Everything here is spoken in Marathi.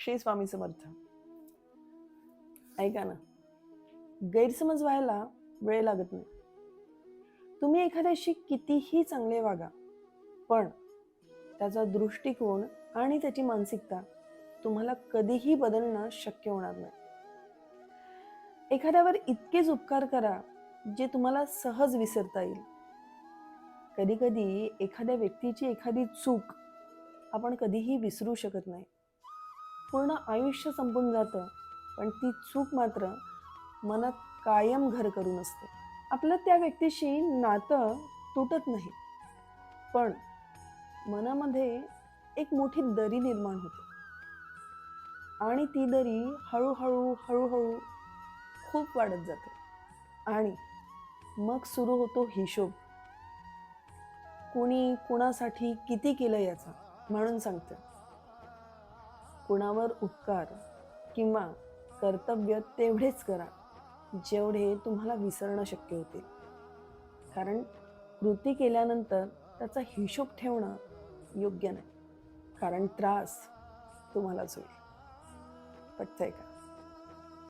श्री स्वामी समर्थ. ऐका ना, गैरसमज व्हायला वेळ लागत नाही. तुम्ही एखाद्याशी कितीही चांगले वागा, पण त्याचा दृष्टिकोन आणि त्याची मानसिकता तुम्हाला कधीही बदलणं शक्य होणार नाही. एखाद्यावर इतकेच उपकार करा जे तुम्हाला सहज विसरता येईल. कधी कधी एखाद्या व्यक्तीची एखादी चूक आपण कधीही विसरू शकत नाही. पूर्ण आयुष्य संपून जातं, पण ती चूक मात्र मनात कायम घर करून असते. आपलं त्या व्यक्तीशी नातं तुटत नाही, पण मनामध्ये एक मोठी दरी निर्माण होते आणि ती दरी हळूहळू हळूहळू खूप वाढत जाते आणि मग सुरू होतो हिशोब. कुणी कुणासाठी किती केलं याचा म्हणून सांगतं. कुणावर उपकार किंवा कर्तव्य तेवढेच करा जेवढे तुम्हाला विसरणं शक्य होते. कारण कृती केल्यानंतर त्याचा हिशोब ठेवणं योग्य नाही, कारण त्रास तुम्हालाच होईल. पटतंय का?